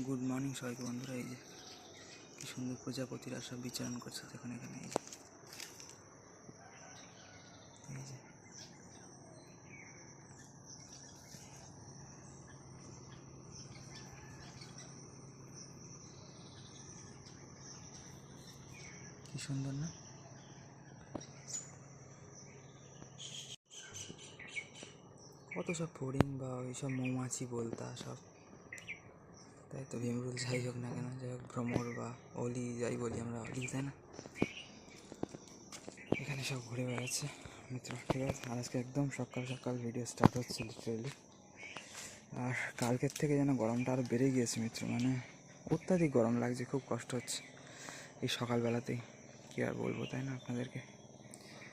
Good morning সবাইকে বন্ধুরা। এই যে কি সুন্দর প্রজাপতিরা সব বিচরণ করছে দেখুন এখানে। এই যে কি সুন্দর না? কত সব ফড়িং বা ওইসব মৌমাছি বলতা সব, তাই তো ভীমরুল যাই হোক না কেন, যাই হোক ভ্রমর বা অলি যাই বলি আমরা, অলি তাই না, এখানে সব ঘুরে বেড়াচ্ছে মিত্র। ঠিক আছে, আর আজকে একদম সকাল সকাল ভিডিও স্টার্ট হচ্ছে লিটারেলি। আর কালকের থেকে যেন গরমটা আরও বেড়ে গিয়েছে মিত্র, মানে অত্যাধিক গরম লাগছে, খুব কষ্ট হচ্ছে এই সকালবেলাতেই। কী আর বলবো তাই না আপনাদেরকে।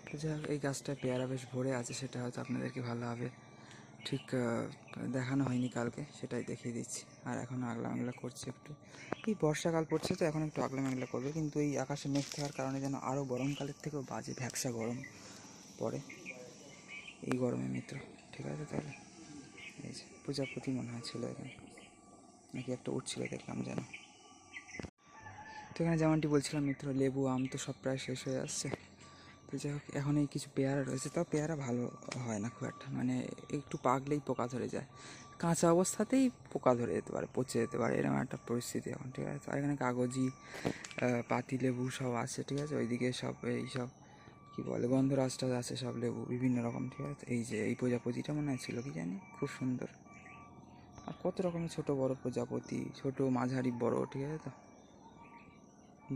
তো যাই হোক, এই গাছটা পেয়ারা বেশ ভরে আছে, সেটা হয়তো আপনাদেরকে ভালোভাবে ঠিক দেখানো হয়নি কালকে, সেটাই দেখিয়ে দিচ্ছি। আর এখন আগলা আগলা করছে একটু, এই বর্ষাকাল পড়ছে তো এখন একটু আগলা আগলা করবে, কিন্তু এই আকাশে মেঘ থাকার কারণে যেন আরও গরমকালের থেকেও বাজে ভ্যাপসা গরম পড়ে এই গরমে মিত্র। ঠিক আছে, তাহলে এই যে প্রজাপতি মনে হয় ছিল এখানে, নাকি একটা উঠছিল দেখলাম যেন। তো এখানে যেমনটি বলছিলাম মিত্র, লেবু আম তো সব প্রায় শেষ হয়ে আসছে। তো যাই হোক, এখন এই কিছু পেয়ারা রয়েছে, তাও পেয়ারা ভালো হয় না খুব একটা, মানে একটু পাকলেই পোকা ধরে যায়, কাঁচা অবস্থাতেই পোকা ধরে যেতে পারে, পচে যেতে পারে, এরকম একটা পরিস্থিতি এখন। ঠিক আছে, আর এখানে কাগজি পাতি লেবু সব আছে। ঠিক আছে, ওইদিকে সব এই সব কী বলে গন্ধরাজটা আছে, সব লেবু বিভিন্ন রকম। ঠিক আছে, এই যে এই প্রজাপতিটা মনে হয় ছিল কি জানি, খুব সুন্দর। আর কত রকমের ছোট বড় প্রজাপতি, ছোট মাঝারি বড়, ঠিক আছে, তো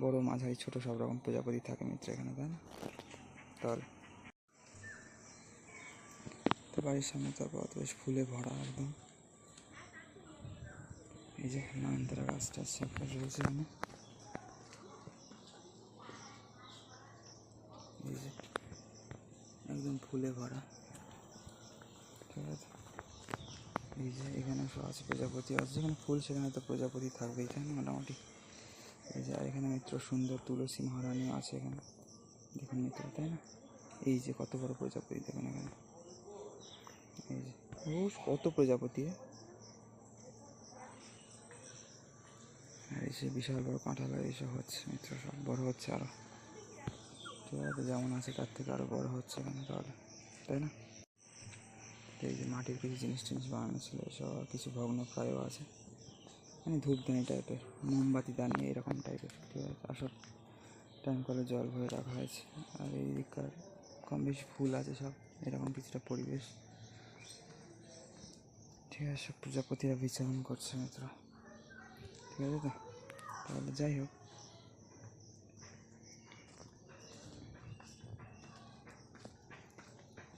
বড় মাঝারি ছোট সব রকম প্রজাপতি থাকে মিত্র এখানে, তাই না? তাহলে তো বাড়ির সামনে তো বেশ ফুলে ভরা একদম। এই যে নয়নতারা গাছটা রয়েছে এখানে, এই যে একদম ফুলে ভরা। ঠিক আছে, এই যে এখানে সব আছে, প্রজাপতি আছে, যেখানে ফুল সেখানে তো প্রজাপতি থাকবে এখানে মোটামুটি। এই যে আর এখানে মিত্র সুন্দর তুলসী মহারানীও আছে এখানে, দেখুন মিত্র, তাই না? এই যে কত বড় প্রজাপতি দেখুন এখানে, এই যে কত প্রজাপতি। আর এই যে বিশাল বড় কাঁঠাল এইসব হচ্ছে মিত্র, সব বড় হচ্ছে আরও। ঠিক আছে, যেমন আছে তার থেকে আরও বড় হচ্ছে এখানে, তাহলে তাই না? এই যে মাটির কিছু জিনিস টিনিস বানানো ছিল, এসব কিছু ভগ্ন প্রায়ও আছে, মানে ধূপদানি টাইপের, মোমবাতি দানি এরকম টাইপের। ঠিক আছে, আর সব টাইম কলে জল ভরে রাখা হয়েছে। আর এই দিককার কম বেশি ফুল আছে সব, এরকম কিছুটা পরিবেশ। ঠিক আছে, সব প্রজাপতিরা বিচরণ করছে মিত্র। ঠিক আছে, তো তাহলে যাই হোক,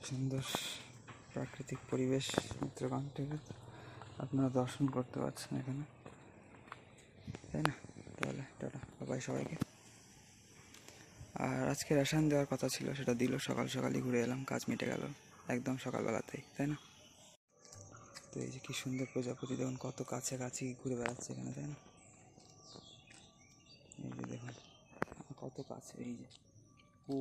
সুন্দর প্রাকৃতিক পরিবেশ মিত্রগণ। ঠিক আছে, আপনারা দর্শন করতে পারছেন এখানে, তাই না? তাহলে টাটা, বাই সবাইকে। আর আজকে রেশন দেওয়ার কথা ছিল, সেটা দিল, সকাল সকালই ঘুরে এলাম, কাজ মিটে গেল একদম সকালবেলাতেই, তাই না? তো এই যে কি সুন্দর প্রজাপতি দেখুন, কত কাছাকাছি ঘুরে বেড়াচ্ছে এখানে, তাই না? এই যে দেখুন কত কাছে, এই যে ও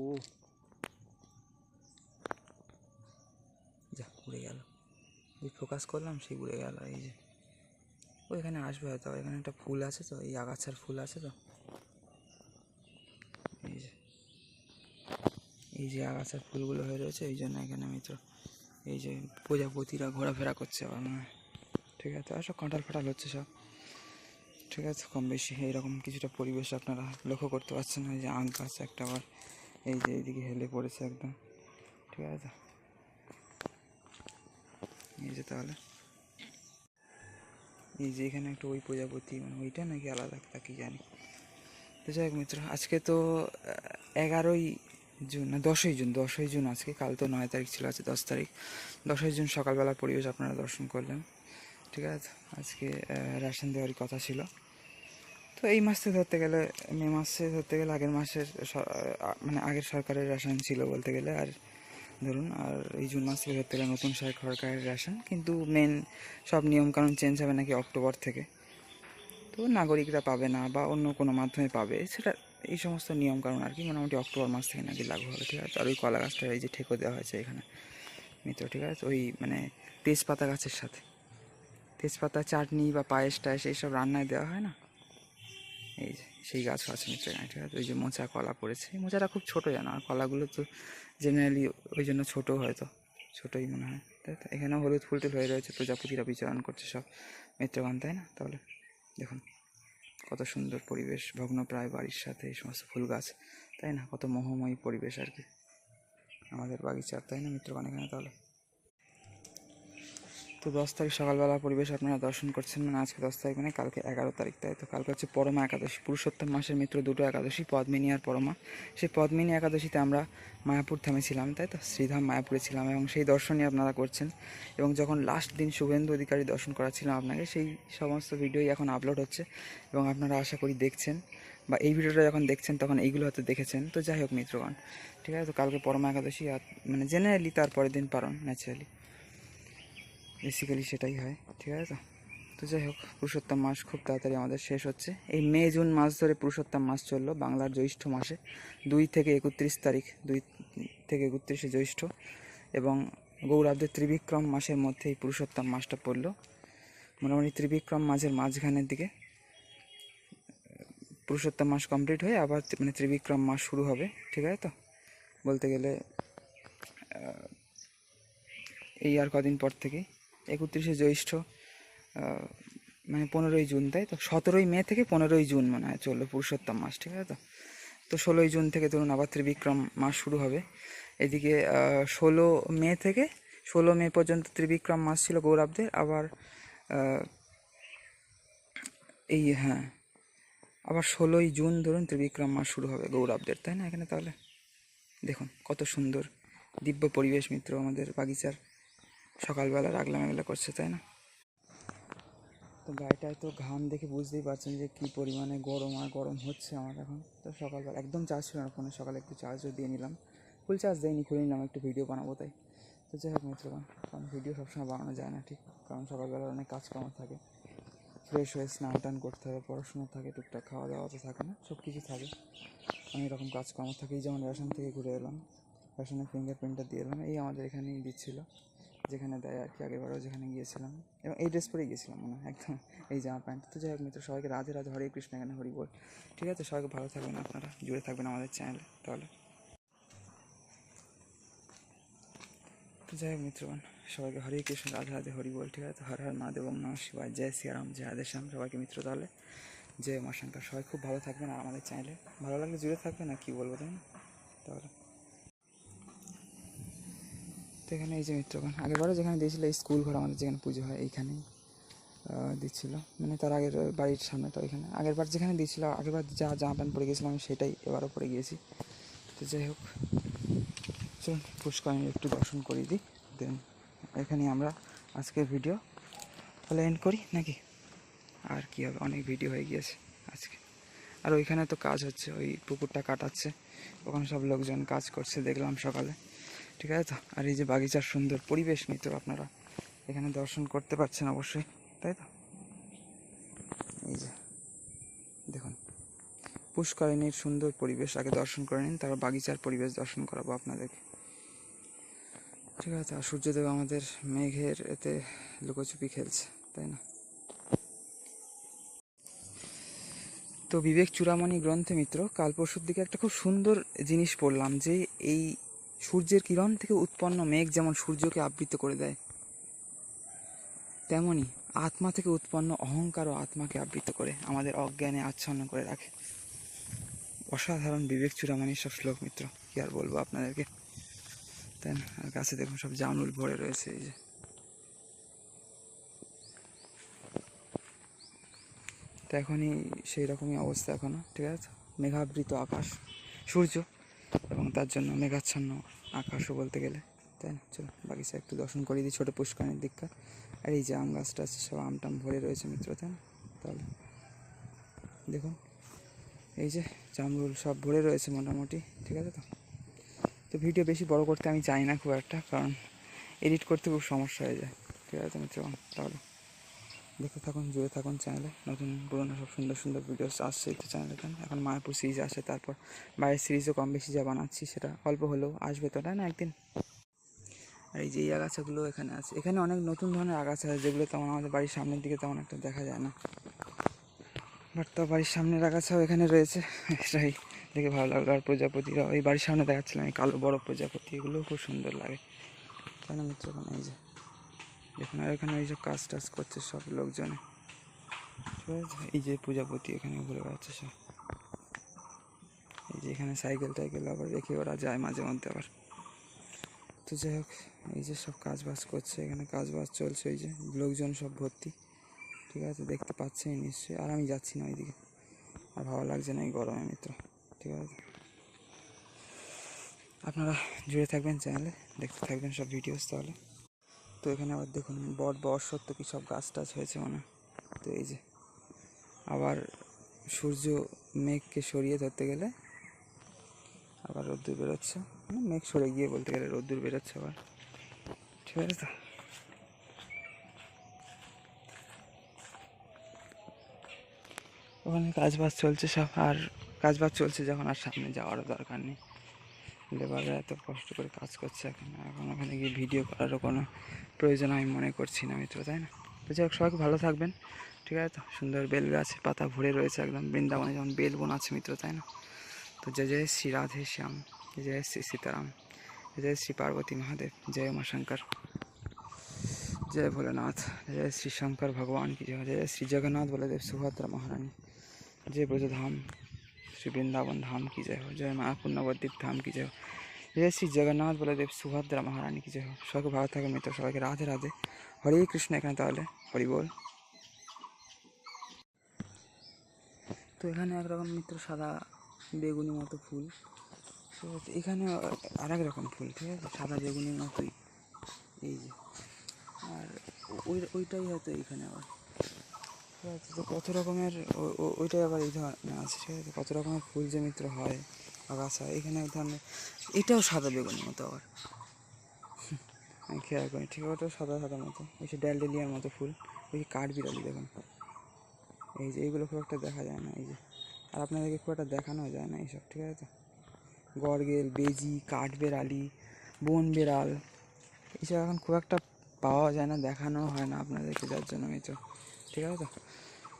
যা উড়ে গেল, ওই ফোকাস করলাম সেই উড়ে গেল। এই যে ওইখানে আসবে হয়তো, এখানে একটা ফুল আছে তো, এই আগাছার ফুল আছে তো, এই যে এই যে আগাছার ফুলগুলো হয়ে রয়েছে, এই জন্য এখানে মিত্র এই যে প্রজাপতিরা ঘোরাফেরা করছে আবার মনে হয়। ঠিক আছে, আর সব কাঁঠাল ফাটাল হচ্ছে সব। ঠিক আছে, কম বেশি এইরকম কিছুটা পরিবেশ আপনারা লক্ষ্য করতে পারছেন। এই যে আম গাছ একটা আবার এই যে এইদিকে হেলে পড়েছে একদম। ঠিক আছে, এই যে তাহলে এই যে এখানে একটা ওই প্রজাপতি, মানে ওইটা নাকি আলাদা তা কি জানি। তো যাই হোক মিত্র, আজকে তো 11ই জুন না 10ই জুন আজকে, কাল তো 9 তারিখ ছিল, আছে 10 তারিখ। 10ই জুন সকালবেলার পরিবেশ আপনারা দর্শন করলেন। ঠিক আছে, আজকে রেশন দেওয়ারই কথা ছিল। তো এই মাসে ধরতে গেলে, মে মাসে ধরতে গেলে আগের মাসের মানে আগের সরকারের রেশন ছিল বলতে গেলে, আর ধরুন আর এই জুন মাস থেকে ধরতে গেলে নতুন সরকারের রেশন, কিন্তু মেন সব নিয়মকানুন চেঞ্জ হবে নাকি অক্টোবর থেকে। তো নাগরিকরা পাবে না বা অন্য কোনো মাধ্যমে পাবে, সেটা এই সমস্ত নিয়মকানুন আর কি, মোটামুটি অক্টোবর মাস থেকে নাকি লাগু হবে। ঠিক আছে, আর ওই কলা গাছটা এই যে ঠেকো দেওয়া হয়েছে এখানে মিত্র। ঠিক আছে, ওই মানে তেজপাতা গাছের সাথে, তেজপাতা চাটনি বা পায়েস টায়েস এইসব রান্নায় দেওয়া হয় না, এই যে সেই গাছ আছে মিত্র এখানে, ঠিক আছে। ওই যে মোচা কলা পড়েছে, এই মোচাটা খুব ছোটো জানো, আর কলাগুলো তো জেনারেলি ওই জন্য ছোটো হয়তো, ছোটোই মনে হয়, তাই তো। এখানেও হলুদ ফুল টুল হয়ে রয়েছে, প্রজাপতিরা বিচরণ করছে সব মিত্রগণ, তাই না? তাহলে দেখুন কত সুন্দর পরিবেশ, ভগ্নপ্রায় বাড়ির সাথে এই সমস্ত ফুল গাছ, তাই না? কত মোহময়ী পরিবেশ আর কি আমাদের বাগিচার, তাই না মিত্রগণ এখানে? তাহলে তো 10 তারিখ সকালবেলা পরিবেশ আপনারা দর্শন করছেন, মানে আজকে 10 তারিখ মানে কালকে 11 তারিখ, তাই তো। কালকে হচ্ছে পরমা একাদশী, পুরুষোত্তম মাসের মিত্র দুটো একাদশী, পদ্মিনী আর পরমা। সেই পদ্মিনী একাদশীতে আমরা মায়াপুর থেমেছিলাম, তাই তো, শ্রীধাম মায়াপুরে ছিলাম, এবং সেই দর্শনই আপনারা করছেন। এবং যখন লাস্ট দিন শুভেন্দু অধিকারী দর্শন করাচ্ছিলাম আপনাকে, সেই সমস্ত ভিডিওই এখন আপলোড হচ্ছে এবং আপনারা আশা করি দেখছেন, বা এই ভিডিওটা যখন দেখছেন তখন এইগুলো হয়তো দেখেছেন। তো যাই হোক মিত্রগণ, ঠিক আছে। তো কালকে পরমা একাদশী, আর মানে জেনারেলি তারপরের দিন পালন, ন্যাচারালি বেসিক্যালি সেটাই হয়, ঠিক আছে। তো তো যাই হোক, পুরুষোত্তম মাস খুব তাড়াতাড়ি আমাদের শেষ হচ্ছে। এই মে জুন মাস ধরে পুরুষোত্তম মাস চললো বাংলার জ্যৈষ্ঠ মাসে, 2 থেকে 31 তারিখ, 2 থেকে 31শে জ্যৈষ্ঠ, এবং গৌরাব্দের ত্রিবিক্রম মাসের মধ্যে এই পুরুষোত্তম মাসটা পড়লো। মোটামুটি ত্রিবিক্রম মাসের মাঝখানের দিকে পুরুষোত্তম মাস কমপ্লিট হয়ে আবার মানে ত্রিবিক্রম মাস শুরু হবে, ঠিক আছে। তো বলতে গেলে এই আর কদিন পর থেকে 31শে জ্যৈষ্ঠ, মানে 15ই জুন, তাই তো। 17ই মে থেকে 15ই জুন মনে হয় চললো পুরুষোত্তম মাস, ঠিক আছে। তো তো 16ই জুন থেকে ধরুন আবার ত্রিবিক্রম মাস শুরু হবে। এদিকে 16 মে পর্যন্ত ত্রিবিক্রম মাস ছিল গৌরাব্দের, আবার এই হ্যাঁ আবার 16ই জুন ধরুন ত্রিবিক্রম মাস শুরু হবে গৌরাব্দের, তাই না এখানে? তাহলে দেখুন কত সুন্দর দিব্য পরিবেশ মিত্র আমাদের বাগিচার, সকালবেলা রাগলা মেঘলা করছে, তাই না? তো গাড়িটায় তো ঘাম দেখে বুঝতেই পারছেন যে কী পরিমাণে গরম, আর গরম হচ্ছে আমার এখন। তো সকালবেলা একদম চার্জ ছিল না ফোনে, সকালে একটু চার্জও দিয়ে নিলাম, ফুল চার্জ দেয়নি, খুলে নিলাম একটু ভিডিও বানাবো তাই। তো যাই হোক মিত্রগণ, কারণ ভিডিও সবসময় বানানো যায় না ঠিক, কারণ সকালবেলা অনেক কাজকর্ম থাকে, ফ্রেশ হয়ে স্নান টান করতে হবে, পড়াশোনা থাকে, টুকটাক খাওয়া দাওয়া তো থাকে না, সব কিছু থাকে, অনেক রকম কাজকর্ম থাকে। এই যেমন রেশন থেকে ঘুরে এলাম, রেশনের ফিঙ্গারপ্রিন্টটা দিয়ে এলাম, এই আমাদের এখানেই দিচ্ছিলো, যেখানে দেয় আর কি, আগেরবারও যেখানে গিয়েছিলাম, এবং এই ড্রেস পরেই গিয়েছিলাম মনে হয় একদম, এই জামা প্যান্ট। তো যাই হোক মিত্র, সবাইকে রাধে রাধে, হরে কৃষ্ণ, এখানে হরি বল, ঠিক আছে। সবাইকে ভালো থাকবেন, আপনারা জুড়ে থাকবেন আমাদের চ্যানেলে। তাহলে তো যাই হোক মিত্রগণ, সবাইকে হরে কৃষ্ণ, রাধে রাধে, হরি বল, ঠিক আছে। হর হর মহাদেব, ওম নমঃ শিবায়, জয় শ্রীরাম, জয় আদেশ্যাম, সবাইকে মিত্র তাহলে জয় মা শঙ্কর। সবাই খুব ভালো থাকবেন, আর আমাদের চ্যানেলে ভালো লাগলে জুড়ে থাকবেন, আর কী বলবো, তাই না? তাহলে তো এখানে এই যে মিত্রগণ, আগেরবারও যেখানে দিয়েছিল, এই স্কুল ঘর আমাদের যেখানে পুজো হয় এইখানেই দিচ্ছিল, মানে তার আগের বাড়ির সামনেটা ওইখানে। আগেরবার যেখানে দিয়েছিল, আগেরবার যা জামা প্যান্ট পরে গেছিলাম আমি সেটাই এবারও পরে গিয়েছি। তো যাই হোক, চলুন পুষ্করিণী একটু দর্শন করিয়ে দিই, দেন এখানে আমরা আজকের ভিডিও তাহলে এন্ড করি নাকি? আর কী হবে, অনেক ভিডিও হয়ে গিয়েছে আজকে। আর ওইখানে তো কাজ হচ্ছে, ওই পুকুরটা কাটাচ্ছে, ওখানে সব লোকজন কাজ করছে দেখলাম সকালে, ঠিক আছে। তো আর এই যে বাগিচার সুন্দর পরিবেশ মিত্র, আপনারা এখানে দর্শন করতে পারছেন অবশ্যই, তাই তো। এই যে দেখুন পুষ্করিণীর সুন্দর পরিবেশ আগে দর্শন করে নিন, তারপর বাগিচার পরিবেশ দর্শন করাবো আপনাদেরকে, ঠিক আছে। আর সূর্যদেব আমাদের মেঘের এতে লুকোচুপি খেলছে, তাই না? তো বিবেক চূড়ামণি গ্রন্থে মিত্র কাল পরশুর দিকে একটা খুব সুন্দর জিনিস পড়লাম, যে এই সূর্যের কিরণ থেকে উৎপন্ন মেঘ যেমন সূর্যকে আবৃত করে দেয়, তেমনি আত্মা থেকে উৎপন্ন অহংকারও আত্মাকে আবৃত করে, আমাদের অজ্ঞানে আচ্ছন্ন করে রাখে। অসাধারণ বিবেক চূড়ামণির সব শ্লোক মিত্র, কী আর বলবো আপনাদেরকে, তাই না? আর গাছে দেখুন সব জামরুল ভরে রয়েছে, এই যে। তো এখনই সেই রকমই অবস্থা এখনও, ঠিক আছে। মেঘাবৃত আকাশ, সূর্য, এবং তার জন্য মেঘাচ্ছন্ন আকাশও বলতে গেলে, তাই না? চলো বাগিচা একটু দর্শন করে দিই, ছোটো পুষ্করিণীর দিকটা। আর এই যে আম গাছটা আছে, সব আমটাম ভরে রয়েছে মিত্র, তাই না? তাহলে দেখুন এই যে জামরুল সব ভরে রয়েছে মোটামুটি, ঠিক আছে। তো তো ভিডিও বেশি বড় করতে আমি চাই না খুব একটা, কারণ এডিট করতে খুব সমস্যা হয়ে যায়, ঠিক আছে মিত্র। তাহলে দেখতে থাকুন, জুড়ে থাকুন চ্যানেলে, নতুন পুরোনো সব সুন্দর সুন্দর ভিডিওস আসছে এই চ্যানেলে। এখন মায়াপুর সিরিজ আসে, তারপর বাইরের সিরিজও কম বেশি যা বানাচ্ছি সেটা অল্প হলেও আসবে তো, তাই না একদিন। আর এই যে এই আগাছাগুলো এখানে আছে, এখানে অনেক নতুন ধরনের আগাছা আছে যেগুলো তেমন আমাদের বাড়ির সামনের দিকে তেমন একটা দেখা যায় না, বাট তো বাড়ির সামনের আগাছাও এখানে রয়েছে, এটাই দেখে ভালো লাগলো। আর প্রজাপতিরা ওই বাড়ির সামনে দেখাচ্ছিলাম, এই কালো বড় প্রজাপতি, এগুলোও খুব সুন্দর লাগে, তাই না মিত্র? ওখানে এই যে দেখুন, আর এখানে ওই যে কাজ টাজ করছে সব লোকজনে, ঠিক আছে? এই যে প্রজাপতি এখানে ঘুরে বেড়াচ্ছে সব, এই যে এখানে সাইকেল টাইকেল আবার রেখে ওরা যায় মাঝে মধ্যে আবার। তো যাই হোক, এই যে সব কাজ বাজ করছে, এখানে কাজ বাজ চলছে, ওই যে লোকজন সব ভর্তি, ঠিক আছে? দেখতে পাচ্ছেন নিশ্চয়ই। আর আমি যাচ্ছি না ওইদিকে, আর ভালো লাগছে না এই গরমে মিত্র, ঠিক আছে? আপনারা জুড়ে থাকবেন চ্যানেলে, দেখতে থাকবেন সব ভিডিওস তাহলে। তো এখানে আবার দেখুন বট বা অশ্বত্থ কি সব গাছ টাছ হয়েছে মনে। তো এই যে আবার সূর্য মেঘকে সরিয়ে ধরতে গেলে আবার রোদ্দুর বেরোচ্ছে, মেঘ সরে গিয়ে বলতে গেলে রোদ্দুর বেরোচ্ছে আবার, ঠিক আছে? তো ওখানে কাজ বাজ চলছে সব, আর কাজ বাজ চলছে যখন আর সামনে যাওয়ারও দরকার নেই, লেবাররা এত কষ্ট করে কাজ করছে এখন, ওখানে গিয়ে ভিডিও করারও কোনো প্রয়োজন আমি মনে করছি না মিত্র, তাই না? তো যাই হোক, সবাই ভালো থাকবেন, ঠিক আছে? তো সুন্দর বেল গাছ পাতা ভরে রয়েছে একদম, বৃন্দাবনে যেমন বেল বন আছে মিত্র, তাই না? তো জয় জয় শ্রী রাধে শ্যাম, जय श्री सीताराम, जय श्री पार्वती महादेव, जय उमा शंकर, जय भोलेनाथ, जय श्री शंकर भगवान की जय, जय श्री जगन्नाथ बलदेव सुभद्रा महारानी, जय ब्रजधाम श्री वृंदावन धाम की जय हो, जय मायापुर नवद्वीप धाम की जय हो, जय श्री जगन्नाथ बलदेव सुभद्रा महारानी की जय हो। सबके भालो थाकेन मित्र, सबाइके राधे राधे, हरे कृष्ण। एखाने ताहले हरि बोल। तो एखाने एक रकम मित्र सादा बेगुनी मतो फुल, তো এখানে আর এক রকম ফুল, ঠিক আছে? সাদা বেগুনির মতোই, এই যে, আর ওইটাই হয়তো এইখানে আবার, ঠিক আছে? তো কত রকমের ওইটাই আবার এই ধরনের আছে, ঠিক আছে? কত রকমের ফুল যে মিত্র হয় আগাছা, এখানে এক ধরনের, এটাও সাদা বেগুনির মতো আবার, আমি খেয়াল করি, ঠিক আছে? ওটাও সাদা সাদা মতো, ওই যে ড্যালডেলিয়ার মতো ফুল, ওই যে কাঠবিড়ালি দেখুন, এই যে এইগুলো খুব একটা দেখা যায় না, এই যে, আর আপনাদেরকে খুব একটা দেখানো যায় না এইসব, ঠিক আছে? তো গড়গেল, বেজি, কাঠবেড়ালি, বন বেড়াল, এইসব এখন খুব একটা পাওয়া যায় না, দেখানো হয় না আপনাদেরকে, যার জন্য মিত্র, ঠিক আছে? তো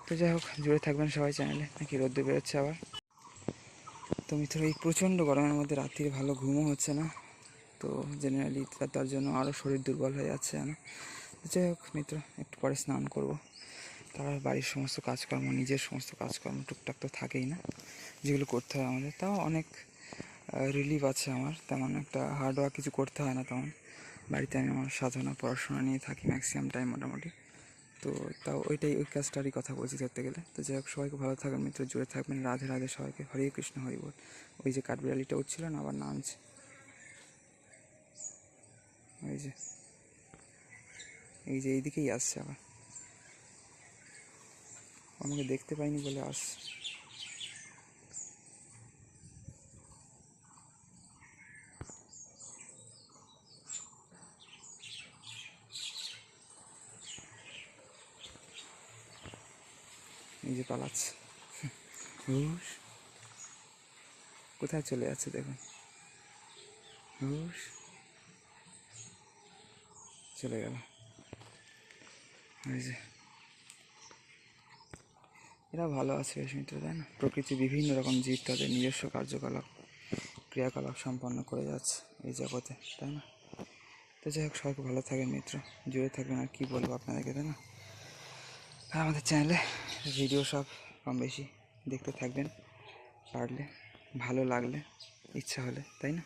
তো যাই হোক, জুড়ে থাকবেন সবাই চ্যানেলে, নাকি রোদ্দুর বেরোচ্ছে আবার। তো মিত্র, এই প্রচণ্ড গরমের মধ্যে রাত্রিরে ভালো ঘুমও হচ্ছে না, তো জেনারেলি তার জন্য আরও শরীর দুর্বল হয়ে যাচ্ছে না। যাই হোক মিত্র, একটু পরে স্নান করব, তারপর বাড়ির সমস্ত কাজকর্ম, নিজের সমস্ত কাজকর্ম টুকটাক তো থাকেই না, যেগুলো করতে হয় আমাদের, তাও অনেক রিলিফ আছে আমার, তেমন একটা হার্ডওয়ার্ক কিছু করতে হয় না তেমন। বাড়িতে আমি আমার সাধনা পড়াশোনা নিয়ে থাকি ম্যাক্সিমাম টাইম মোটামুটি, তো তাও ওই কাজটারই কথা বলছি ধরতে গেলে। তো যাই হোক, সবাইকে ভালো থাকবেন মিত্র, জুড়ে থাকবেন, রাধে রাধে সবাইকে, হরে কৃষ্ণ হরি বল। ওই যে কাঠবিড়ালিটা উঠছিল না, আবার নামছে, ওই যে এইদিকেই আসছে আবার, আমাকে দেখতে পাইনি বলে আসছে। এই যে পালাচ্ছে, হুশ, কোথায় চলে যাচ্ছে দেখুন, হুশ, চলে গেল। এই যে এরা ভালো আছে বেশ মিত্র, তাই না? প্রকৃতি বিভিন্ন রকম জীব তাদের নিজস্ব কার্যকলাপ ক্রিয়াকলাপ সম্পন্ন করে যাচ্ছে এই জগতে, তাই না? তো যাই হোক, সবাইকে ভালো থাকেন মিত্র, জুড়ে থাকবেন, আর কী বলবো আপনাদেরকে, তাই না? আর আমাদের চ্যানেলে ভিডিও সব কম বেশি দেখতে থাকবেন, পারলে, ভালো লাগলে, ইচ্ছা হলে, তাই না?